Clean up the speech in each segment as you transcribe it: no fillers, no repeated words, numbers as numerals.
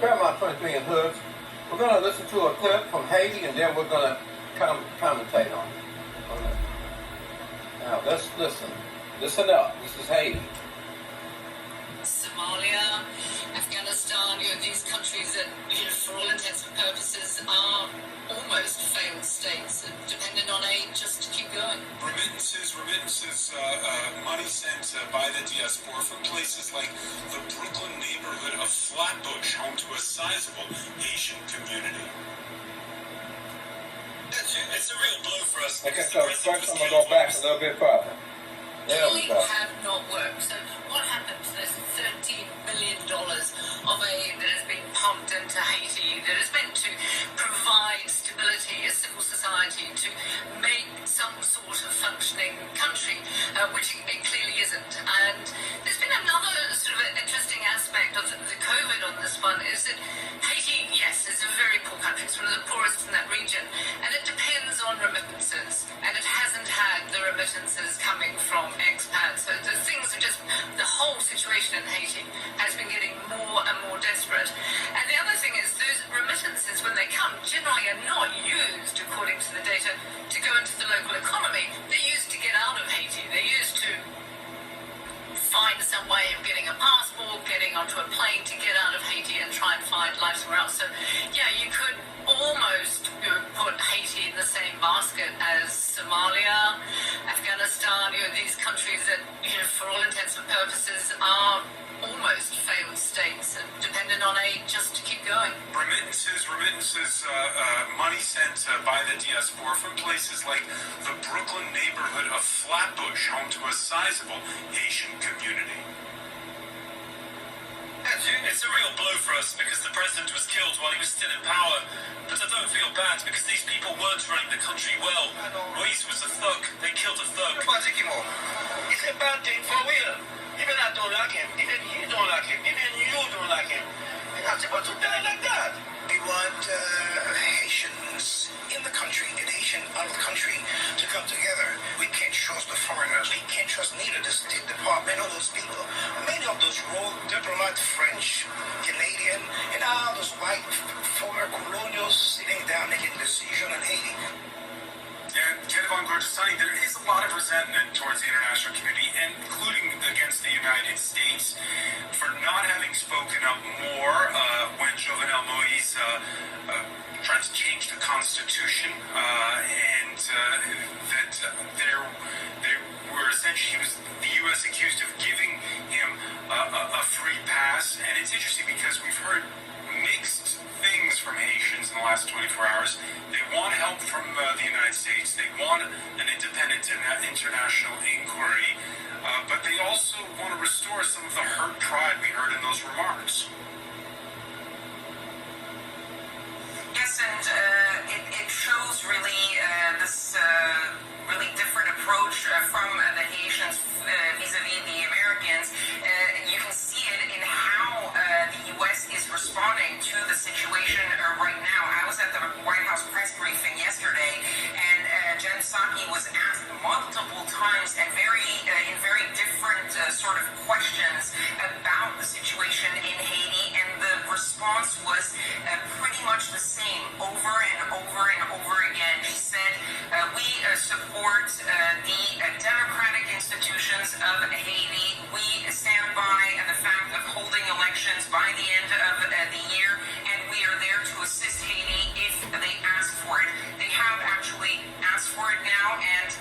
Paramount 23 and Hoods. We're going to listen to a clip from Haiti, and then we're going to commentate on it. Now, let's listen. Listen up. This is Haiti. Somalia, Afghanistan, these countries that, for all intents and purposes, are almost failed states, dependent on aid just to keep going. Remittances, money sent by the diaspora from places like the Brooklyn neighborhood of Flatbush, home to a sizable Haitian community. It's a real blow for us. Okay, so first I'm going to go back a little bit further. Really have not worked. So what happened to this $13 billion of aid that has been pumped into Haiti, that is meant to provide stability, a civil society, to make some sort of functioning country, which it clearly isn't. And there's been another sort of interesting aspect of the COVID on this one, is that Haiti, yes, is a very poor country. It's one of the poorest in that region. And it depends on remittances. And it hasn't had the remittances coming from expats. So the things are just, the whole situation in Haiti has been getting more and more desperate. And the other thing is, those remittances, when they come, generally are not used, according to the data, to go into the local economy. They're used to get out of Haiti. They're used to find some way of getting a passport, getting onto a plane to get out of Haiti and try and find life somewhere else. So, yeah, you could almost put Haiti in the same basket as Somalia, Afghanistan, these countries that, for all intents and purposes, are almost failed states and dependent on aid just to keep going. Remittances, money sent by the diaspora from places like the Brooklyn neighborhood of Flatbush, home to a sizable Haitian community. It's a real blow for us because the president was killed while he was still in power. But I don't feel bad because these people weren't running the country well. Ruiz was a thug. They killed a thug. It's a bad thing for real. Even I don't like him. Even you don't like him. Even you don't like him. You're not supposed to die like that. We want Haitians in the country and Haitian out of the country to come together. We can't trust the foreigners. We can't trust neither the State Department or those people. Many of those rogue diplomats, French, Canadian, and all those white former colonials sitting down making decisions on Haiti. And Kedevan Gorgesani, there is a lot of resentment towards the international community, and including against the United States, for not having spoken up more when Jovenel Moïse tried to change the Constitution, and that there were essentially, the U.S. accused of giving him a free pass. And it's interesting because we've heard mixed things from Haitians in the last 24 hours. They want help from the United States. They want an independent international inquiry, but they also want to restore some of the hurt pride we heard in those remarks. Yes, and it shows really this really different approach from the Haitians vis-a-vis the Americans. You can see it in how the U.S. is responding to the situation right now. I was at the White House press briefing yesterday, and Jen Psaki was asked multiple times and in very different sort of questions about the situation in Haiti, and the response was pretty much the same over and over and over again. She said, we support the democratic institutions of Haiti. We stand by the fact of holding elections by the end of the year, and we are there to assist Haiti if they ask for it. They have actually asked for it now, and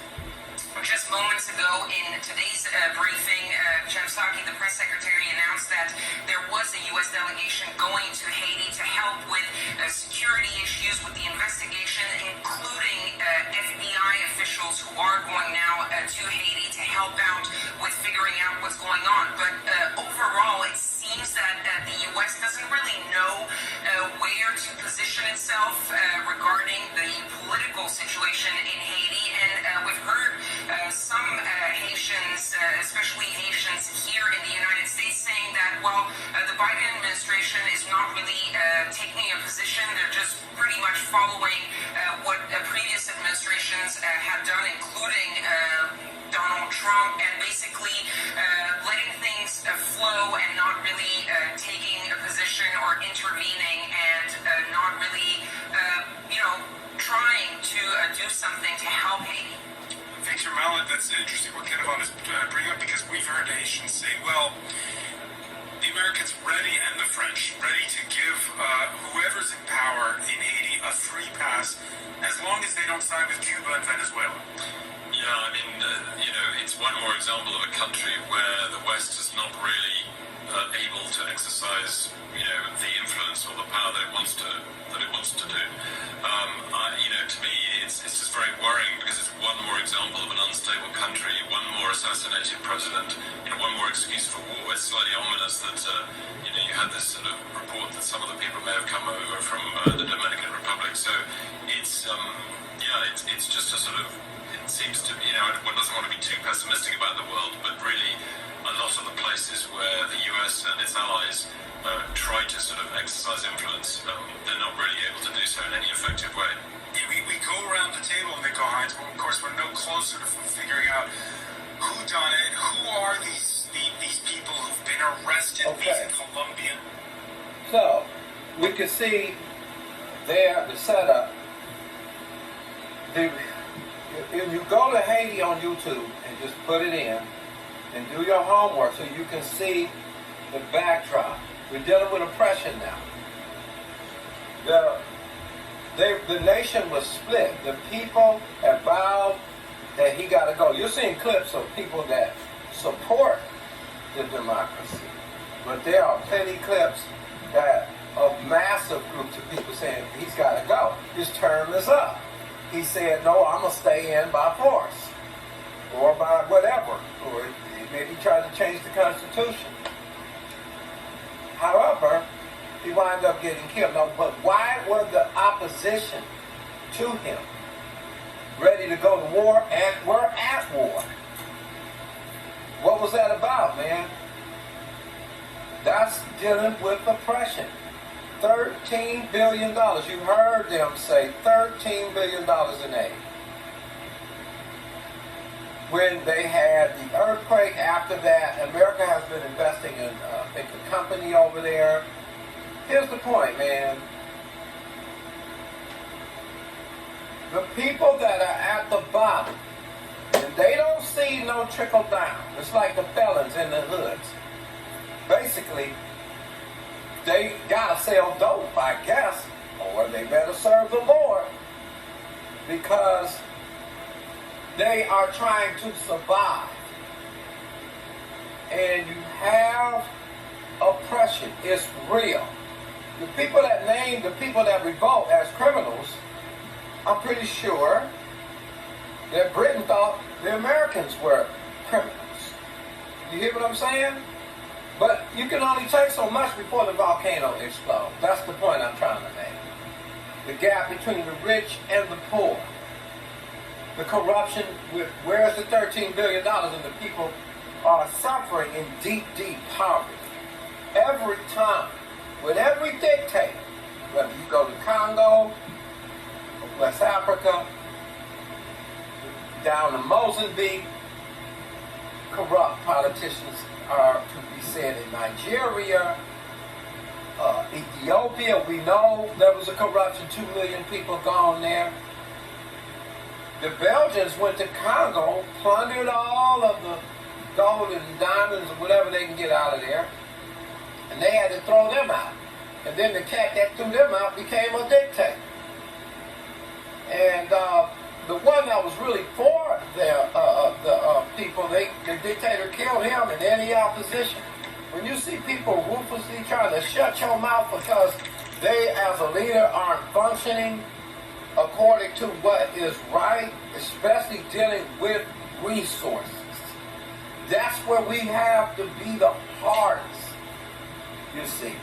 just moments ago in today's briefing, Jen Psaki, the press secretary, announced that there was a U.S. delegation going to Haiti to help with security issues with the investigation, including FBI officials who are going now to Haiti to help out with figuring out what's going on. But overall, it seems that the U.S. doesn't really know where to position itself regarding the political situation in Haiti, and we've heard some Haitians, especially Haitians here in the United States, saying that, well, the Biden administration is not really taking a position. They're just pretty much following what previous administrations have done, including Donald Trump, and basically letting things flow and not really taking a position or intervening Dr. Mallet, that's interesting what Kenneth is bringing up, because we've heard Haitians say, well, the Americans ready, and the French ready to give whoever's in power in Haiti a free pass as long as they don't side with Cuba and Venezuela. Yeah, I mean, it's one more example of a country where the West is not really able to exercise, the influence or the power that it wants to do. To me, it's just very worrying, because it's one more example of an unstable country, one more assassinated president, one more excuse for war. It's slightly ominous that you had this sort of report that some of the people may have come over from the Dominican Republic. So it's just a sort of, it seems to be, one doesn't want to be too pessimistic about the world, but really a lot of the places where the US and its allies try to sort of exercise influence, they're not really able to do so in any effective way. We go around the table, Nico Hines, but of course we're no closer to figuring out who done it, who are these people who've been arrested, Okay. these Colombian. So, we can see there the setup. If you go to Haiti on YouTube and just put it in and do your homework so you can see the backdrop. We're dealing with oppression now. The nation was split. The people have vowed that he got to go. You're seeing clips of people that support the democracy. But there are plenty clips of massive groups of people saying he's got to go. His term is up. He said, no, I'm going to stay in by force. Or by whatever. Or maybe try to change the Constitution. However, he wound up getting killed. No, but why were the opposition to him ready to go to war and were at war? What was that about, man? That's dealing with oppression. $13 billion. You heard them say $13 billion in aid. When they had the earthquake after that, America has been investing in, I think, a company over there. Here's the point, man. The people that are at the bottom, and they don't see no trickle down. It's like the felons in the hoods. Basically, they gotta sell dope, I guess, or they better serve the Lord, because they are trying to survive. And you have oppression. It's real. The people that name the people that revolt as criminals, I'm pretty sure that Britain thought the Americans were criminals. You hear what I'm saying? But you can only take so much before the volcano explodes. That's the point I'm trying to make. The gap between the rich and the poor. The corruption, where's the $13 billion, and the people are suffering in deep, deep poverty. Every time, with every dictator, whether you go to Congo, West Africa, down to Mozambique, corrupt politicians are to be said in Nigeria, Ethiopia. We know there was a corruption, 2 million people gone there. The Belgians went to Congo, plundered all of the gold and diamonds or whatever they can get out of there, and they had to throw them out. And then the cat that threw them out became a dictator. And the one that was really for the people, the dictator killed him and any opposition. When you see people ruthlessly trying to shut your mouth because they, as a leader, aren't functioning according to what is right, especially dealing with resources, that's where we have to be the hardest, you see.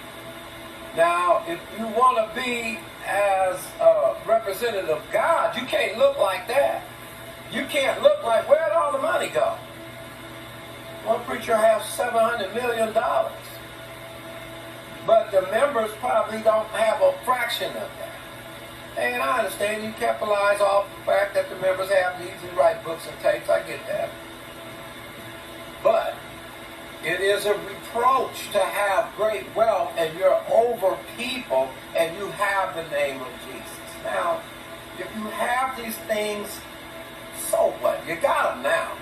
Now, if you want to be as a representative of God, you can't look like that. You can't look like, where'd all the money go? One preacher has $700 million. But the members probably don't have a fraction of that. And I understand you capitalize off the fact that the members have needs and write books and tapes. I get that. But it is a reproach to have great wealth and you're over people and you have the name of Jesus. Now, if you have these things so what? You got them now.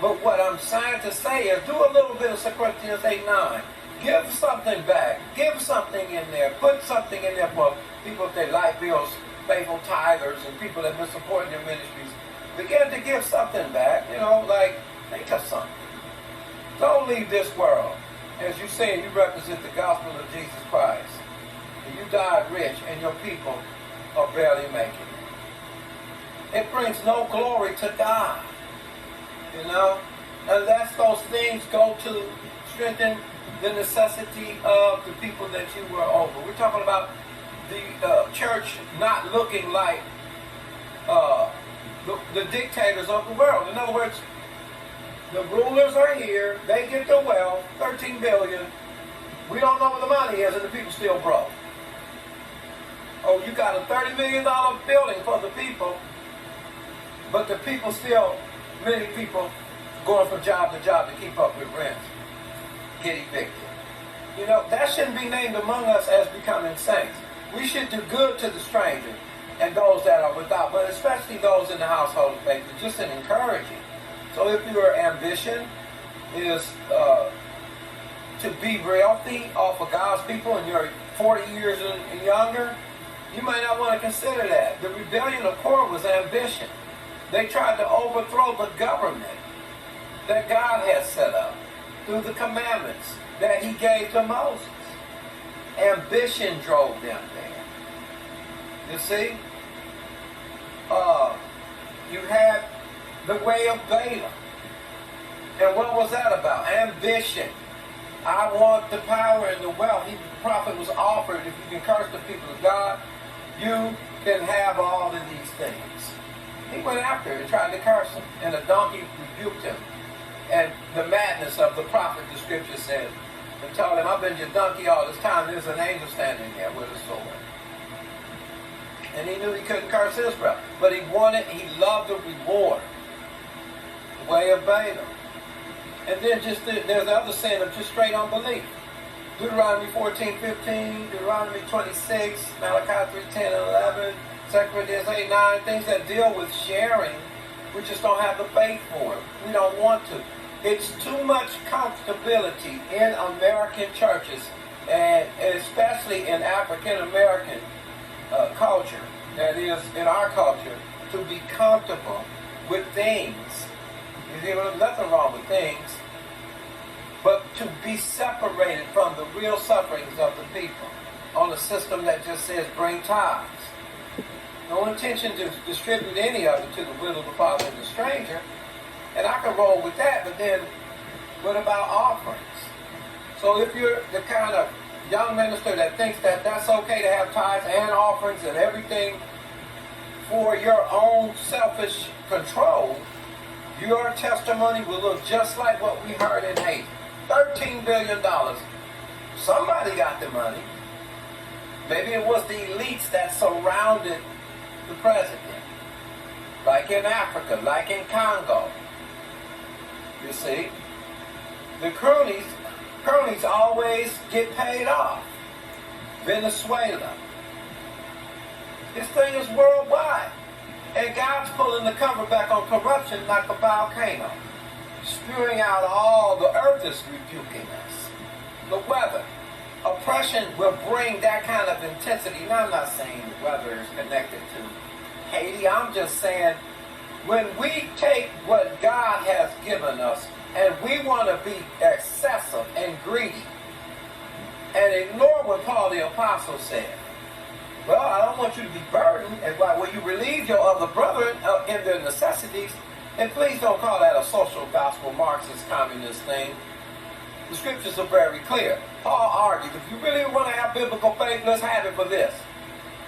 But what I'm trying to say is do a little bit of 2 Corinthians 8:9. Give something back. Give something in there. Put something in there for people if they light bills, faithful tithers, and people that have been supporting their ministries. Begin to give something back. Like, think of something. Don't leave this world. As you say, you represent the gospel of Jesus Christ. And you died rich, and your people are barely making it. It brings no glory to God. Unless those things go to strengthen the necessity of the people that you were over. We're talking about the church not looking like the dictators of the world. In other words, the rulers are here, they get the wealth, 13 billion. We don't know where the money is, and the people still broke. Oh, you got a $30 million building for the people, but the people still, many people going from job to job to keep up with rent, get evicted. That shouldn't be named among us as becoming saints. We should do good to the stranger and those that are without, but especially those in the household of faith, just an encouraging. So if your ambition is to be wealthy off of God's people and you're 40 years and younger, you might not want to consider that. The rebellion of Korah was ambition. They tried to overthrow the government that God had set up through the commandments that he gave to Moses. Ambition drove them there. You see? You had the way of Balaam. And what was that about? Ambition. I want the power and the wealth. The prophet was offered, if you can curse the people of God, you can have all of these things. He went after it and tried to curse him. And a donkey rebuked him. And the madness of the prophet, the scripture says, and told him, I've been your donkey all this time. There's an angel standing there with a sword. And he knew he couldn't curse Israel. But he loved the reward. The way of Balaam. And then there's the other sin of just straight unbelief. Deuteronomy 14:15, Deuteronomy 26, Malachi 3:10 and 11, 2 Corinthians 8:9, things that deal with sharing. We just don't have the faith for it. We don't want to. It's too much comfortability in American churches, and especially in African American culture, that is, in our culture, to be comfortable with things. There's nothing wrong with things, but to be separated from the real sufferings of the people on a system that just says bring tithes. No intention to distribute any of it to the widow, the father, and the stranger. And I can roll with that, but then what about offerings? So if you're the kind of young minister that thinks that that's okay to have tithes and offerings and everything for your own selfish control, your testimony will look just like what we heard in Haiti. $13 billion. Somebody got the money. Maybe it was the elites that surrounded the president. Like in Africa, like in Congo. You see? The cronies always get paid off. Venezuela. This thing is worldwide. And God's pulling the cover back on corruption like a volcano. Spewing out all the earth is rebuking us. The weather. Oppression will bring that kind of intensity. Now, I'm not saying the weather is connected to Haiti. I'm just saying when we take what God has given us and we want to be excessive and greedy and ignore what Paul the Apostle said. Well, I don't want you to be burdened, and will you relieve your other brethren in their necessities? And please don't call that a social gospel Marxist communist thing. The scriptures are very clear. Paul argued, if you really want to have biblical faith, let's have it for this.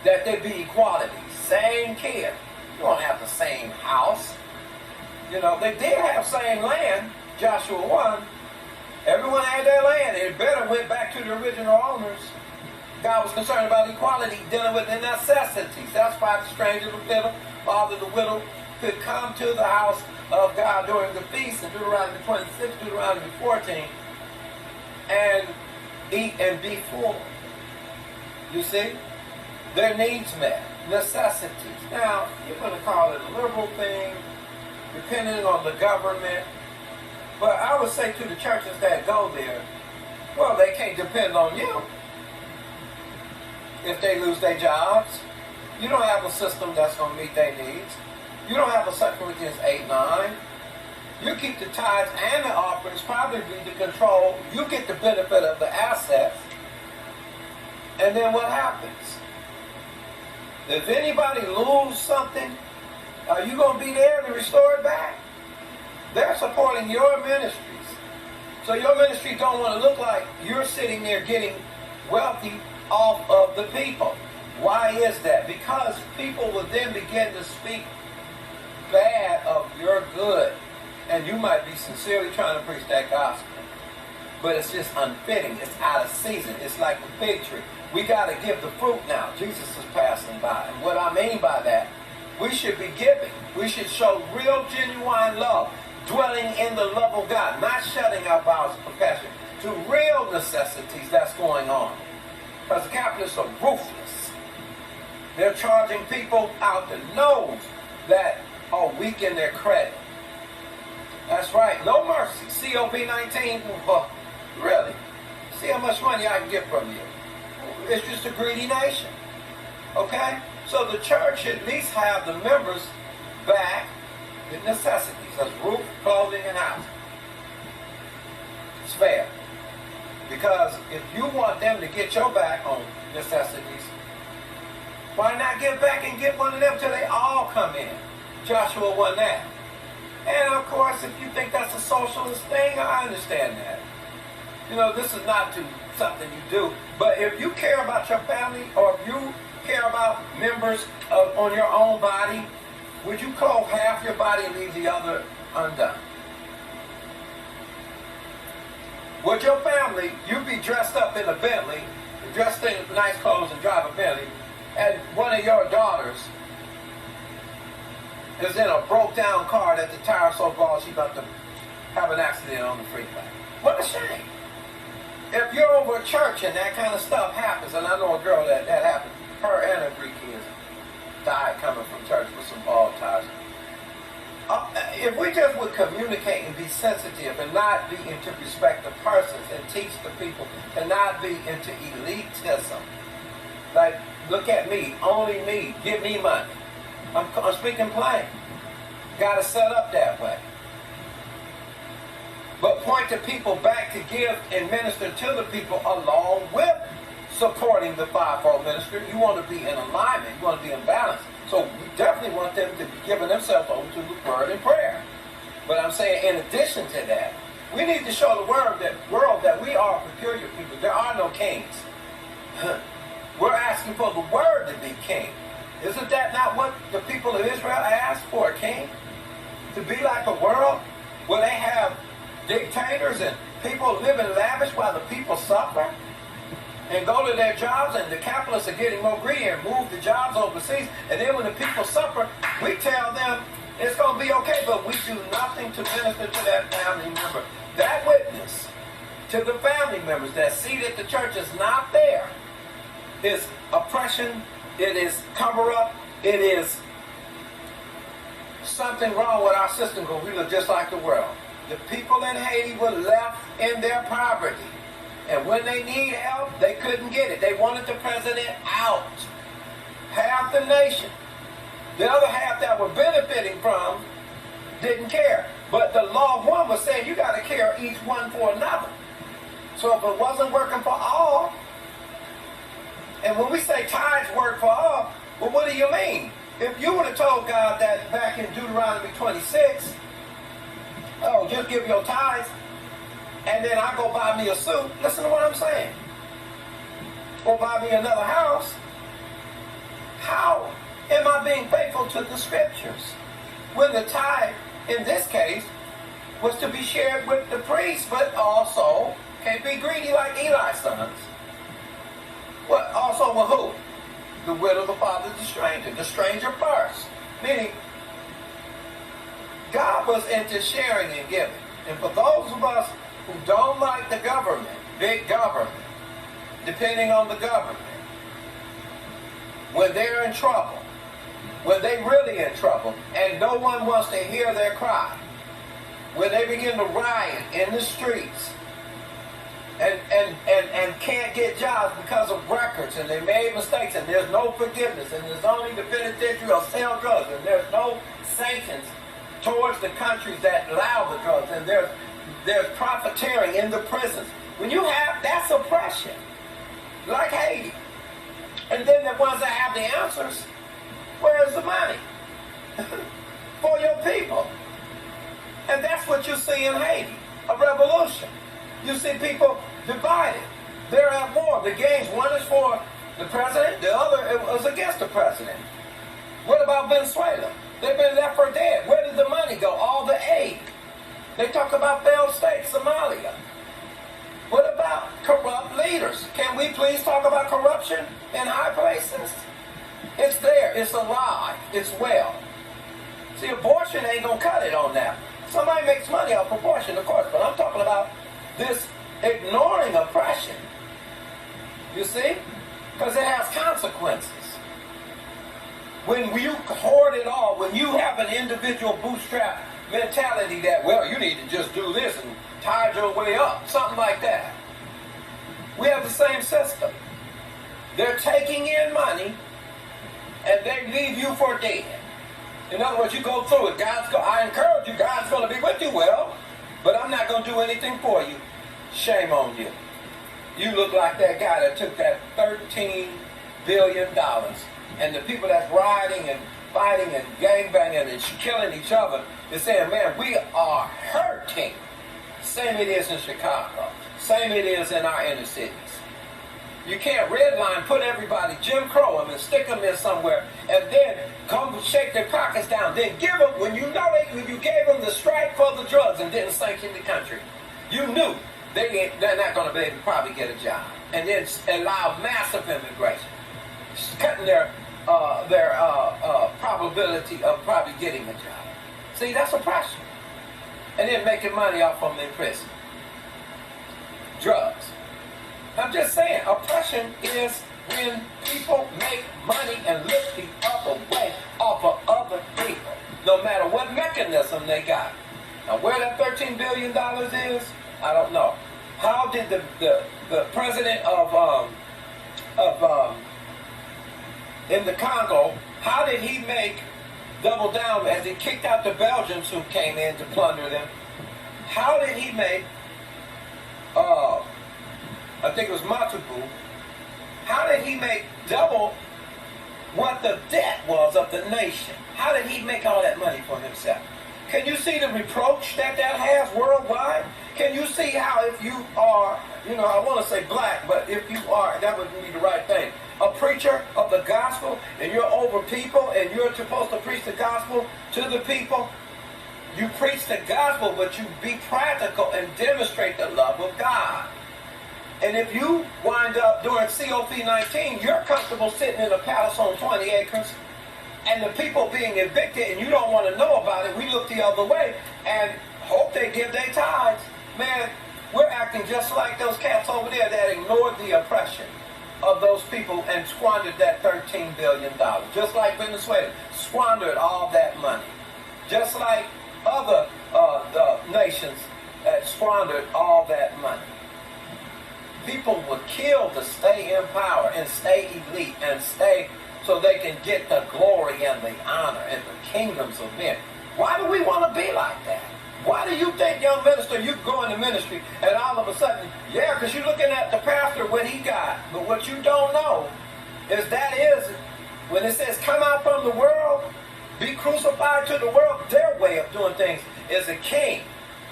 That there be equality, same care. You don't have the same house. They did have same land, Joshua 1. Everyone had their land. It better went back to the original owners. God was concerned about equality, dealing with the necessities. That's why the stranger, the widow, father, the widow could come to the house of God during the feast in Deuteronomy 26, Deuteronomy 14, and eat and be full. You see? Their needs met. Necessities. Now, you're going to call it a liberal thing. depending on the government. But I would say to the churches that go there, well, they can't depend on you if they lose their jobs. You don't have a system that's going to meet their needs. You don't have a 2 Corinthians 8:9. You keep the tithes and the offerings, probably the control. You get the benefit of the assets. And then what happens? If anybody lose something, are you going to be there to restore it back? They're supporting your ministries. So your ministry don't want to look like you're sitting there getting wealthy off of the people. Why is that? Because people will then begin to speak bad of your good. And you might be sincerely trying to preach that gospel. But it's just unfitting. It's out of season. It's like the fig tree. We got to give the fruit now. Jesus is passing by. And what I mean by that, we should be giving. We should show real, genuine love. Dwelling in the love of God. Not shutting our bowels of compassion to real necessities that's going on. Because the capitalists are ruthless. They're charging people out the nose that are weak in their credit. That's right. No mercy. COP19. Well, really? See how much money I can get from you. It's just a greedy nation. Okay? So the church should at least have the members back with necessities. That's roof, clothing, and housing. It's fair. Because if you want them to get your back on necessities, why not get back and get one of them till they all come in? Joshua won that. And of course, if you think that's a socialist thing, I understand that. You know, this is not something you do. But if you care about your family, or if you care about members on your own body, would you clothe half your body and leave the other undone? Would your family, you be dressed up in a Bentley, dressed in nice clothes and drive a Bentley, and one of your daughters is in a broke down car that the tire so bald she's about to have an accident on the freeway? What a shame. If you're over a church and that kind of stuff happens, and I know a girl that happened, her and her 3 kids died coming from church with some bald tires. If we just would communicate and be sensitive and not be into respect of persons and teach the people to not be into elitism. Like, look at me, only me, give me money. I'm speaking plain. Got to set up that way. But point the people back to give and minister to the people along with supporting the fivefold ministry. You want to be in alignment. You want to be in balance. So we definitely want them to be giving themselves over to the word and prayer. But I'm saying in addition to that, we need to show the world that we are a peculiar people. There are no kings. We're asking for the word to be king. Isn't that not what the people of Israel asked for, a king? To be like a world where they have dictators and people living lavish while the people suffer and go to their jobs, and the capitalists are getting more greedy and move the jobs overseas. And then when the people suffer, we tell them it's going to be okay, but we do nothing to minister to that family member. That witness to the family members that see that the church is not there is oppression. It is cover-up. It is something wrong with our system because we look just like the world. The people in Haiti were left in their poverty. And when they need help, they couldn't get it. They wanted the president out. Half the nation. The other half that were benefiting from didn't care. But the law of one was saying you got to care each one for another. So if it wasn't working for all, and when we say tithes work for all, well, what do you mean? If you would have told God that back in Deuteronomy 26, oh, just give your tithes, and then I go buy me a suit, listen to what I'm saying, or buy me another house, how am I being faithful to the scriptures? When the tithe, in this case, was to be shared with the priest, but also can't be greedy like Eli's sons. But also with who? The widow, the father, the stranger first. Meaning, God was into sharing and giving. And for those of us who don't like the government, big government, depending on the government, when they're in trouble, when they really in trouble and no one wants to hear their cry, when they begin to riot in the streets and can't get jobs because of records and they made mistakes and there's no forgiveness and there's only the penitentiary or sell drugs and there's no sanctions towards the countries that allow the drugs and there's profiteering in the prisons. When you have, that's oppression, like Haiti. And then the ones that have the answers, where's the money for your people? And that's what you see in Haiti, a revolution. You see people divided. They're at war. The games, one is for the president, the other was against the president. What about Venezuela? They've been left for dead. Where did the money go? All the aid. They talk about failed states, Somalia. What about corrupt leaders? Can we please talk about corruption in high places? It's there. It's alive. It's well. See, abortion ain't going to cut it on that. Somebody makes money off abortion, of course, but I'm talking about this ignoring oppression. You see? Because it has consequences. When you hoard it all, when you have an individual bootstrap mentality that, well, you need to just do this and tide your way up, something like that. We have the same system. They're taking in money and they leave you for dead. In other words, you go through it. I encourage you, God's going to be with you. Well, but I'm not going to do anything for you. Shame on you. You look like that guy that took that $13 billion and the people that's rioting and fighting and gangbanging and killing each other is saying, man, we are hurting. Same it is in Chicago. Same it is in our inner cities. You can't redline, put everybody, Jim Crow them and stick them in somewhere and then come shake their pockets down. Then give them, when you gave them the strike for the drugs and didn't sanction the country, you knew they're not going to be able to probably get a job. And then allow massive immigration, cutting their probability of probably getting a job. See, that's oppression. And then making money off them in prison. Drugs. I'm just saying, oppression is when people make money and look the other way off of other people, no matter what mechanism they got. Now, where that $13 billion is, I don't know. How did the president of in the Congo, how did he make double down as he kicked out the Belgians who came in to plunder them? How did he make, I think it was Matubu, how did he make double what the debt was of the nation? How did he make all that money for himself? Can you see the reproach that has worldwide? Can you see how if you are, I want to say black, but if you are, that would be the right thing, a preacher of the gospel, and you're over people, and you're supposed to preach the gospel to the people, you preach the gospel, but you be practical and demonstrate the love of God. And if you wind up during COP19, you're comfortable sitting in a palace on 20 acres, and the people being evicted, and you don't want to know about it, we look the other way and hope they give their tithes. Man, we're acting just like those cats over there that ignored the oppression of those people and squandered that $13 billion. Just like Venezuela, squandered all that money. Just like other nations that squandered all that money. People would kill to stay in power and stay elite and stay so they can get the glory and the honor and the kingdoms of men. Why do we want to be like that? Why do you think, young minister, you go into ministry and all of a sudden, yeah, because you're looking at the pastor, what he got. But what you don't know is when it says come out from the world, be crucified to the world, their way of doing things is a king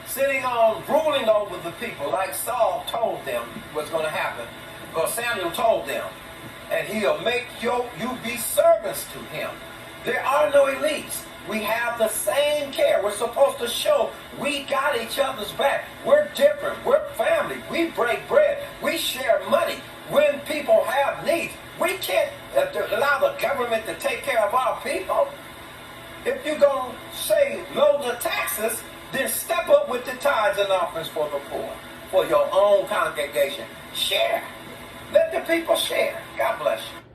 sitting on, ruling over the people like Saul told them was going to happen. Or Samuel told them. And he'll make you be servants to him. There are no elites. We have the same care. We're supposed to show we got each other's back. We're different. We're family. We break bread. We share money when people have needs. We can't allow the government to take care of our people. If you're going to say load the taxes, then step up with the tithes and offerings for the poor, for your own congregation. Share. Let the people share. God bless you.